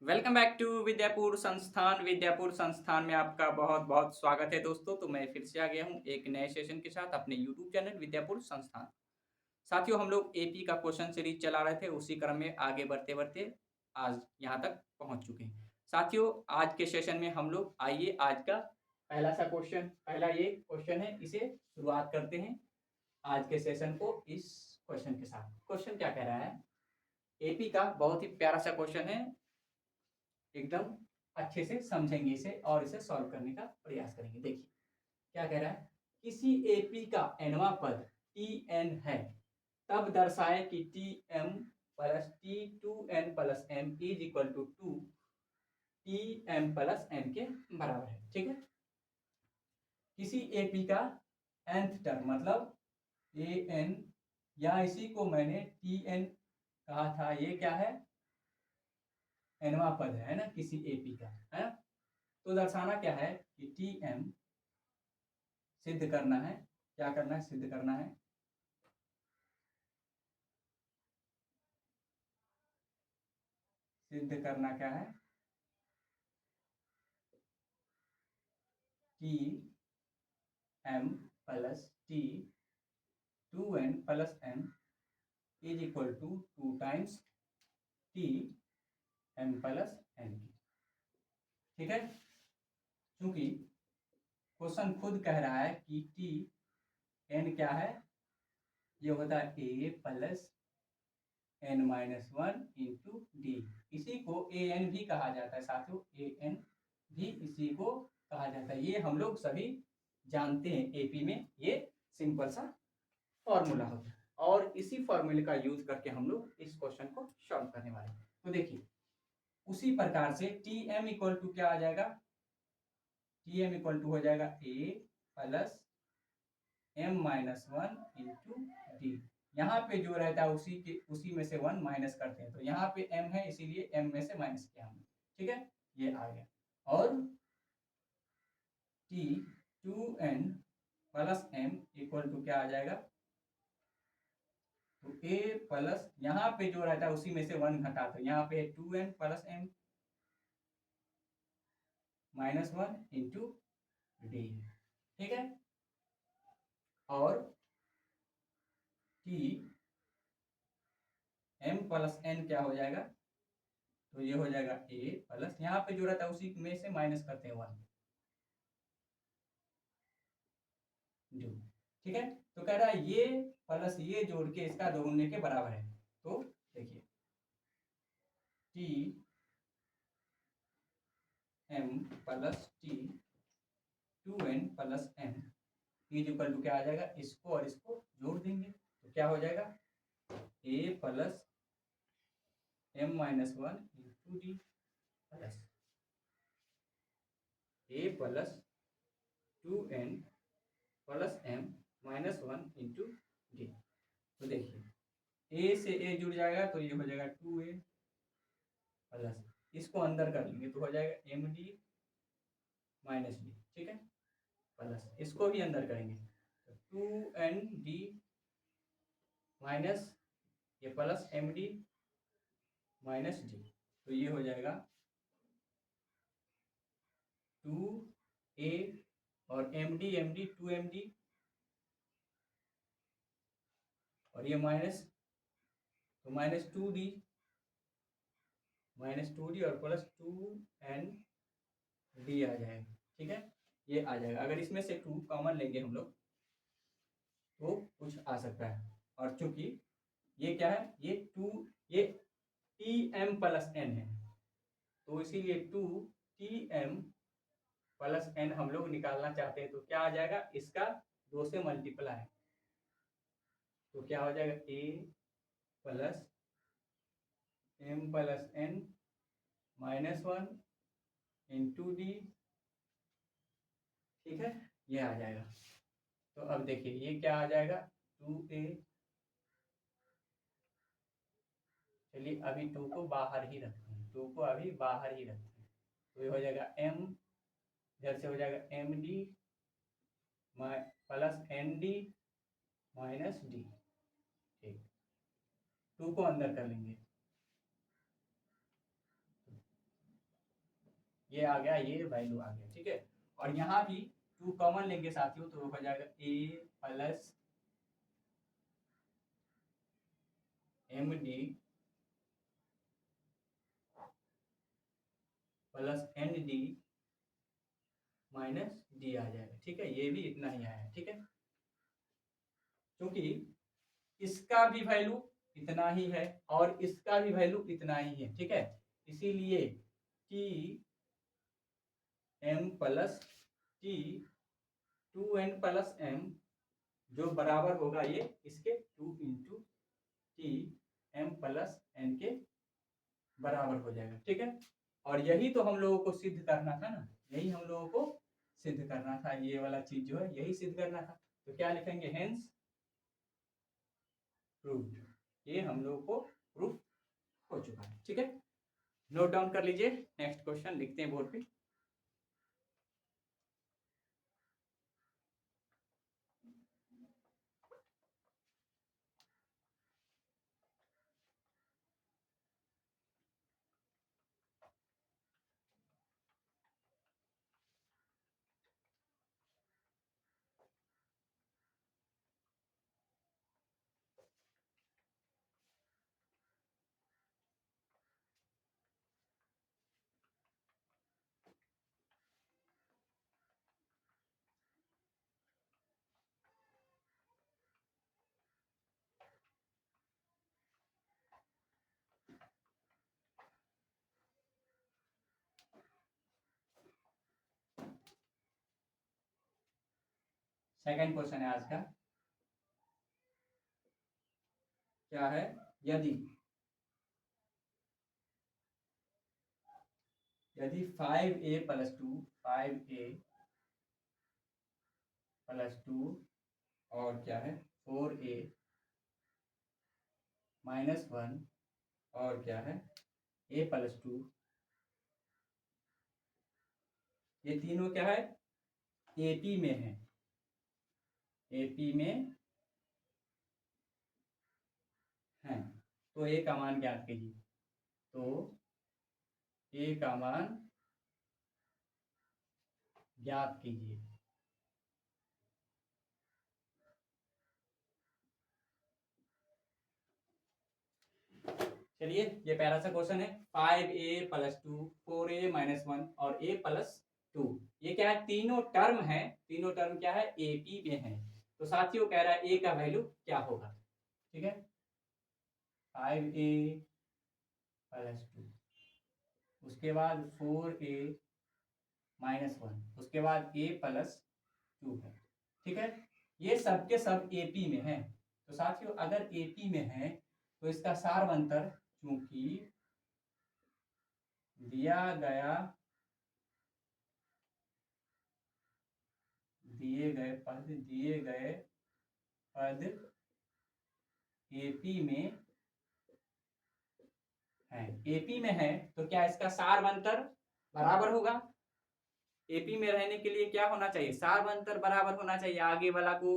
Welcome back to Vidyapur संस्थान। विद्यापुर संस्थान में आपका बहुत बहुत स्वागत है दोस्तों। तो मैं फिर से आ गया हूँ एक नए सेशन के साथ अपने यूट्यूब चैनल विद्यापुर संस्थान। साथियों, हम लोग एपी का क्वेश्चन सीरीज चला रहे थे, उसी क्रम में आगे बढ़ते बढ़ते आज यहाँ तक पहुँच चुके हैं। साथियों, आज के सेशन में हम लोग आइए आज का पहला ये क्वेश्चन है, इसे शुरुआत करते हैं आज के सेशन को इस क्वेश्चन के साथ। क्वेश्चन क्या कह रहा है? एपी का बहुत ही प्यारा सा क्वेश्चन है, एकदम अच्छे से समझेंगे इसे और इसे सॉल्व करने का प्रयास करेंगे। देखिए क्या कह रहा है, किसी एपी का एनवा पद टी एन है, तब दर्शाए कि T M plus T two N plus M is equal to T M plus N के बराबर है। ठीक है, किसी एपी का nth टर्म मतलब ए एन, या इसी को मैंने टी एन कहा था, ये क्या है? एनवा पद है ना किसी एपी का, है ना। तो दर्शाना क्या है कि टी एम सिद्ध करना है। क्या करना है? सिद्ध करना है सिद्ध करना क्या है? T M plus T two N plus M is equal to two times T M plus N की। ठीक है, क्योंकि क्वेश्चन खुद कह रहा है कि टी एन क्या है, ये होता है a plus n minus one into d. इसी को ए एन भी कहा जाता है साथियों, ए एन भी इसी को कहा जाता है। ये हम लोग सभी जानते हैं, एपी में ये सिंपल सा फॉर्मूला होता है और इसी फॉर्मूले का यूज करके हम लोग इस क्वेश्चन को सॉल्व करने वाले हैं। तो देखिए, उसी प्रकार से टी एम इक्वल टू क्या आ जाएगा? टी एम इक्वल टू हो जाएगा a plus M minus one into d. यहाँ पे जो रहता है उसी में से वन माइनस करते हैं, तो यहाँ पे एम है इसीलिए एम में से माइनस किया हमने। ठीक है, ये आ गया। और T two N plus M equal to क्या आ जाएगा? तो ए प्लस यहाँ पे जो रहता है उसी में से वन घटा, तो यहाँ पे two N plus M minus one into D. ठीक है, और टी एम प्लस एन क्या हो जाएगा? तो ये हो जाएगा ए प्लस यहाँ पे जो रहता है उसी में से माइनस करते हैं वन जो। ठीक है, तो कह रहा है ये प्लस ये जोड़ के इसका दोगुने के बराबर है। तो देखिए T M plus T two N plus M is equal to क्या आ जाएगा? इसको और इसको जोड़ देंगे तो क्या हो जाएगा? A plus M minus one into d plus a plus two N plus M minus one into d. तो देखिए ए से ए जुड़ जाएगा तो ये हो जाएगा टू ए प्लस, इसको अंदर कर लेंगे तो हो जाएगा एम डी माइनस डी। ठीक है, प्लस इसको भी अंदर करेंगे तो टू एन डी माइनस ये plus M D minus D, तो ये हो जाएगा टू ए और M D two M D और ये माइनस, तो माइनस टू डी और प्लस टू एन डी आ जाएगा। ठीक है, ये आ जाएगा। अगर इसमें से टू कॉमन लेंगे हम लोग तो कुछ आ सकता है, और चूंकि ये क्या है, ये टी एम प्लस एन है, तो इसीलिए two T M plus N हम लोग निकालना चाहते हैं, तो क्या आ जाएगा? इसका दो से मल्टीप्लाई, तो क्या हो जाएगा? A plus m plus n minus one into D. ठीक है, ये आ जाएगा। तो अब देखिए ये क्या आ जाएगा? टू ए, चलिए अभी टू को बाहर ही रखते हैं, टू को अभी बाहर ही रखते हैं, तो ये हो जाएगा एम, इधर से हो जाएगा M D plus N D minus D. ठीक, टू को अंदर कर लेंगे ये आ गया, ये वैल्यू आ गया, ठीक है। और यहाँ भी 2 कॉमन लेंगे साथियों तो हो जाएगा a plus md plus nd minus d आ जाएगा, ठीक है। ये भी इतना ही आया है, ठीक है। क्योंकि इसका भी वैल्यू इतना ही है और इसका भी वैल्यू इतना ही है, ठीक है। इसीलिए T M plus T 2n plus M जो बराबर होगा ये इसके 2 into T M plus N के बराबर हो जाएगा, ठीक है। और यही तो हम लोगों को सिद्ध करना था ना, यही हम लोगों को सिद्ध करना था, ये वाला चीज जो है यही सिद्ध करना था। तो क्या लिखेंगे, हेंस प्रूव्ड। ये हम लोगों को प्रूफ हो चुका है, ठीक है। नोट डाउन कर लीजिए, नेक्स्ट क्वेश्चन लिखते हैं बोर्ड पे। सेकंड क्वेश्चन है आज का, क्या है, यदि 5a प्लस 2 5a प्लस 2 और क्या है 4a माइनस 1 और क्या है a प्लस 2, ये तीनों क्या है एपी में है, एपी में है। तो ए का मान ज्ञात कीजिए। तो ए का मान ज्ञात कीजिए। चलिए ये पहला सा क्वेश्चन है, 5a प्लस 2 4a माइनस 1 और a प्लस 2, ये क्या है, तीनों टर्म है, तीनों टर्म क्या है एपी में है। तो साथियों कह रहा है ए का वैल्यू क्या होगा, ठीक है। 5a प्लस 2, उसके बाद 4a माइनस 1, उसके बाद a प्लस 2 है, ठीक है। ये सब के सब एपी में है। तो साथियों अगर एपी में है तो इसका सारवंतर, चूंकि दिए गए पद एपी में है, एपी में है तो क्या इसका सारवंतर बराबर होगा। एपी में रहने के लिए क्या होना चाहिए, सारवंतर बराबर होना चाहिए। आगे वाला को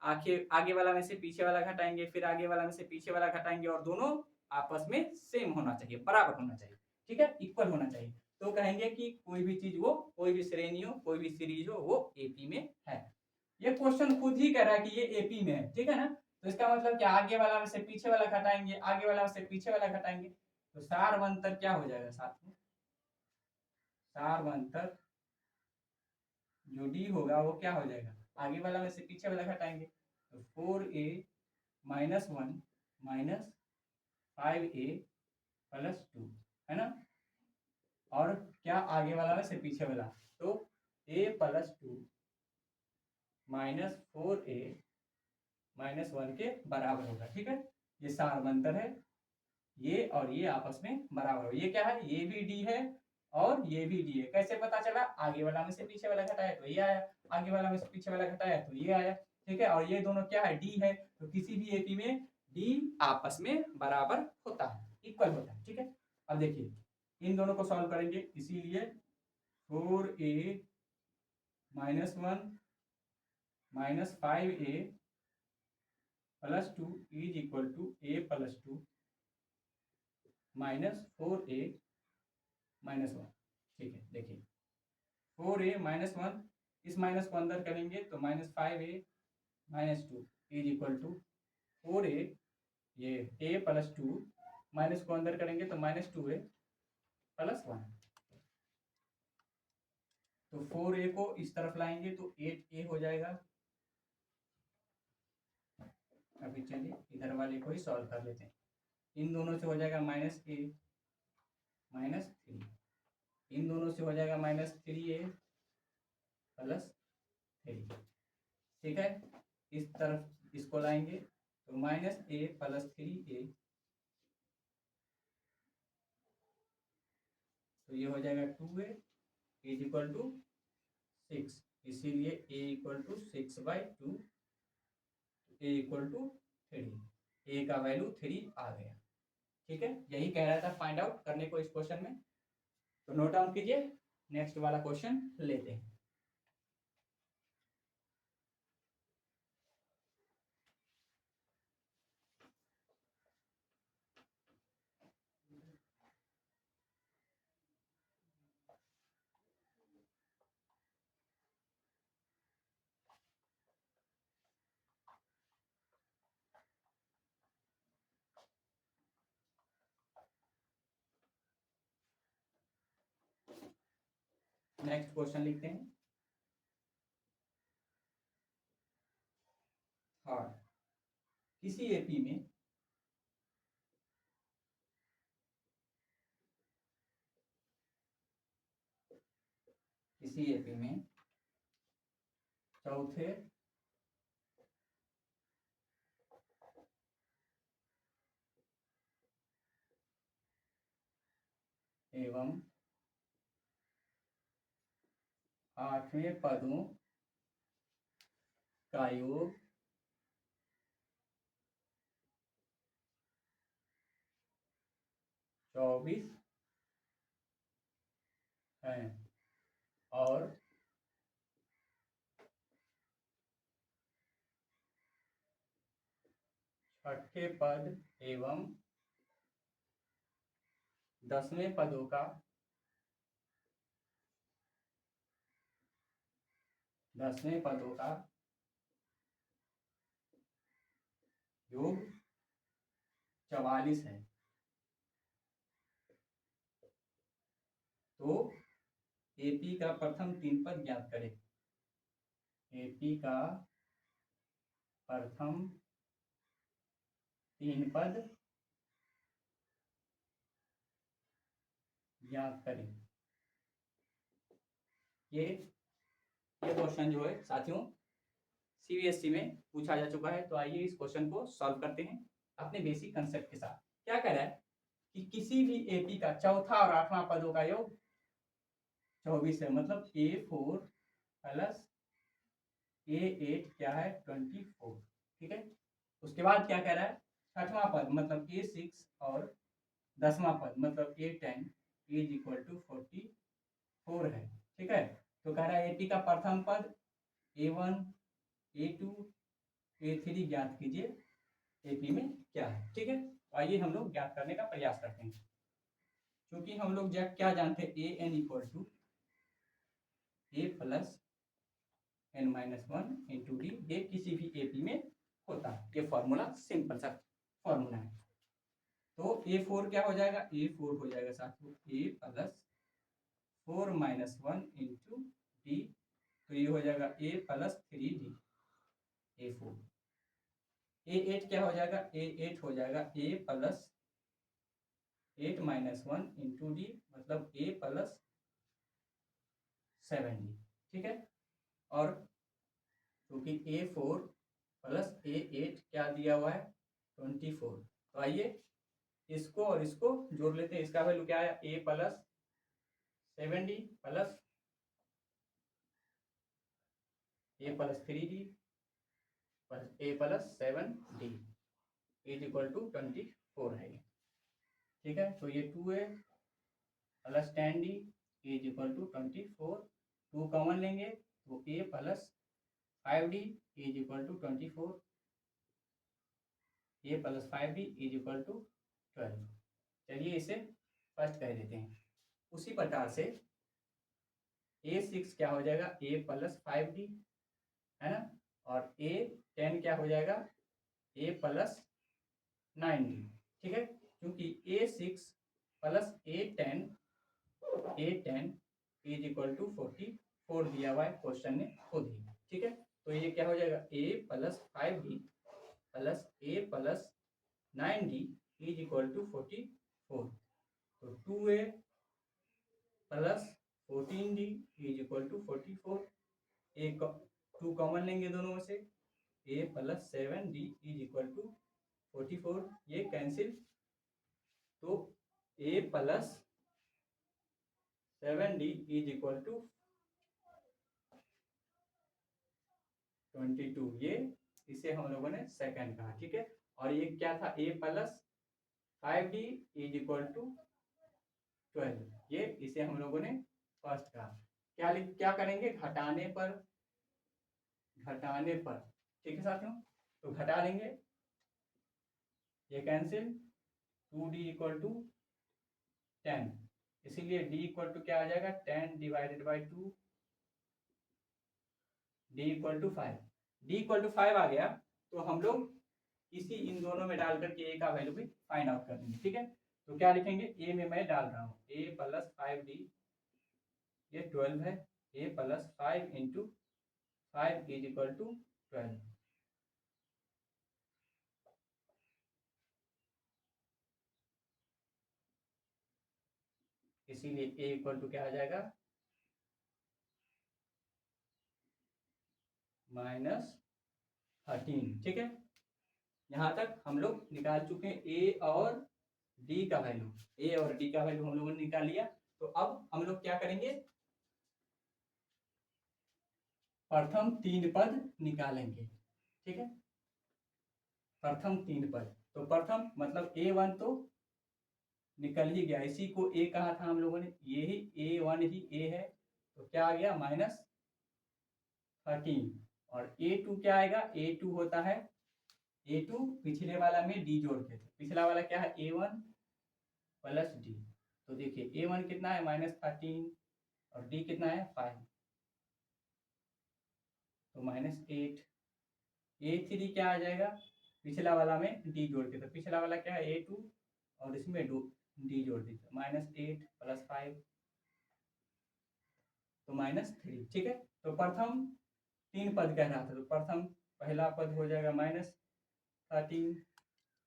आगे वाला में से पीछे वाला घटाएंगे, फिर आगे वाला में से पीछे वाला घटाएंगे और दोनों आपस में सेम होना चाहिए, बराबर होना चाहिए, ठीक है, इक्वल होना चाहिए। तो कहेंगे कि कोई भी चीज वो, कोई भी श्रेणी हो, कोई भी सीरीज हो, वो एपी में है। ये क्वेश्चन खुद ही कह रहा है कि ये एपी में है, ठीक है ना। तो इसका मतलब क्या, आगे वाला में से पीछे वाला घटाएंगे, आगे वाला में से पीछे वाला घटाएंगे, तो सारवंतर क्या हो जाएगा साथ में, सारवंतर जो डी होगा वो क्या हो जाएगा, आगे वाला में से पीछे वाला घटाएंगे, तो 4a minus 1 minus 5a plus 2, है ना। और क्या आगे वाला में से पीछे वाला, तो a plus 2 minus 4a minus 1 के बराबर होगा, ठीक है। ये सारवंतर है, ये और ये आपस में बराबर हो। ये क्या है, ये भी डी है और ये भी डी है। कैसे पता चला, आगे वाला में से पीछे वाला घटाया तो ये आया, आगे वाला में से पीछे वाला घटाया तो ये आया, ठीक है। और ये दोनों क्या है, डी है, तो किसी भी एपी में डी आपस में बराबर होता है, इक्वल होता है, ठीक है। अब देखिए इन दोनों को सॉल्व करेंगे, इसीलिए 4a minus 1 minus 5a plus 2 is equal to a plus 2 minus 4a minus 1, ठीक है, देखिए 4a माइनस 1, इस माइनस को अंदर करेंगे तो -5a minus 2 is equal to 4a, ये a प्लस 2 माइनस को अंदर करेंगे तो -2a प्लस 1। तो 4a को इस तरफ लाएंगे तो 8a हो जाएगा। अभी चलिए इधर वाले को ही सॉल्व कर लेते हैं। इन दोनों से हो जाएगा -a -3, इन दोनों से हो जाएगा -3a प्लस 3। ठीक है, इस तरफ इसको लाएंगे तो -a प्लस 3a, तो ये हो जाएगा 2a इज इक्वल टू 6, इसीलिए a equal to 6/2, a equal to 3, a का वैल्यू 3 आ गया। ठीक है, यही कह रहा था फाइंड आउट करने को इस क्वेश्चन में, तो नोट डाउन कीजिए। नेक्स्ट वाला क्वेश्चन लेते हैं। नेक्स्ट क्वेश्चन लिखते हैं। हाँ, किसी एपी में चौथे एवं 8वें पदों का योग 24 है और छठे पद एवं 10वें पदों का योग 44 है, तो एपी का प्रथम 3 पद ज्ञात करें। एपी का प्रथम 3 पद ज्ञात करें। ये क्वेश्चन जो है साथियों सीबीएसई में पूछा जा चुका है, तो आइए इस क्वेश्चन को सॉल्व करते हैं अपने बेसिक कंसेप्ट के साथ। क्या कह रहा है कि किसी भी एपी का चौथा और 8वां पदों का योग 24 है, मतलब A4 प्लस A8 क्या है 24। ठीक है, उसके बाद क्या कह रहा है, छठवां पद मतलब A6 और 10वां पद मतलब A10 इज इक्वल टू 44 है। ठीक है, तो कह रहा है एपी का प्रथम पद A1 A2 A3 ज्ञात कीजिए एपी में क्या है। ठीक है, आइए हम लोग ज्ञात करने का प्रयास करते हैं। क्योंकि हम लोग क्या जानते हैं, a n equal to a plus n minus 1 into d, ये किसी भी एपी में होता है। ये फॉर्मूला सिंपल सा फॉर्मूला है। तो A4 क्या हो जाएगा, A4 हो जाएगा साथियों A plus 4 minus 1 into d, तो ये हो जाएगा A plus 3D A4। A8 क्या हो जाएगा, A8 हो जाएगा A plus 8 minus 1 into D, मतलब A प्लस 7D। ठीक है, और क्योंकि A4 प्लस A8 क्या दिया हुआ है 24, तो आइए इसको और इसको जोड़ लेते हैं। इसका वैल्यू क्या आया, A plus 7D plus A plus 3D plus A plus 7D is equal to 24 है। ठीक है, तो ये 2A plus 10D is equal to 24। 2 common लेंगे तो A plus 5D is equal to 24, A plus 5D is equal to 12। चलिए इसे first कह देते हैं। उसी प्रकार से A6 क्या हो जाएगा A प्लस 5D, है ना, और A10 क्या हो जाएगा A प्लस 9D, ठीक है, क्योंकि A6 plus A10 is equal to 44 दिया हुआ है क्वेश्चन ने खुद ही, ठीक है। तो ये क्या हो जाएगा A plus 5D plus A plus 9D is equal to 44, तो 2A plus 14D is equal to 44, ए 2 कॉमन लेंगे दोनों में से, A plus 7D is equal to 44, ये कैंसिल, तो A plus 7D is equal to 22, ये इसे हम लोगों ने सेकंड कहा, ठीक है। और ये क्या था A plus 5D is equal to 12, ये इसे हम लोगों ने फर्स्ट कहा। क्या करेंगे घटाने पर, ठीक है साथियों, तो घटा लेंगे, ये कैंसिल, 2D इक्वल टू 10, इसीलिए D इक्वल टू क्या आ जाएगा 10 divided by 2, D equal to 5, D equal to 5 आ गया, तो हम लोग इन दोनों में डाल करके A का वैल्यू भी फाइंड आउट कर देंगे, ठीक है। तो क्या लिखेंगे, A में मैं डाल रहा हूँ A प्लस 5D, ये 12 है, A plus 5 into 5 is equal to 12, इसीलिए A इक्वल टू क्या आ जाएगा -13, ठीक है। यहाँ तक हम लोग निकाल चुके हैं A और D का वैल्यू, A और D का वैल्यू हम लोगों ने निकाल लिया। तो अब हम लोग क्या करेंगे, प्रथम 3 पद निकालेंगे, ठीक है, प्रथम 3 पद, तो प्रथम मतलब A1 तो निकल ही गया, इसी को A कहा था हम लोगों ने, ये ही A1 ही A है, तो क्या आ गया -13, और A2 क्या आएगा, A2 होता है, A2 पिछले वाला में D जोड़ के, पिछला वाला क्या है A1 प्लस D, तो देखिए A1 कितना है -13 और D कितना है 5, तो -8, A3 क्या आ जाएगा, पिछला वाला में D जोड़ के, तो पिछला वाला क्या है A2 और इसमें D जोड़ दीजिए, -8 प्लस 5, तो -3, ठीक है। तो प्रथम 3 पद कह रहा था, तो प्रथम पहला पद हो जाएगा -13,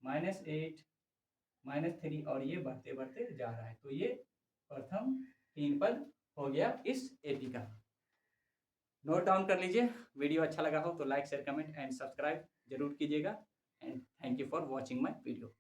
-8, -3, और ये बढ़ते बढ़ते जा रहा है, तो ये प्रथम 3 पद हो गया इस एपी का। नोट डाउन कर लीजिए, वीडियो अच्छा लगा हो तो like share comment and subscribe जरूर कीजिएगा, and thank you for watching my video.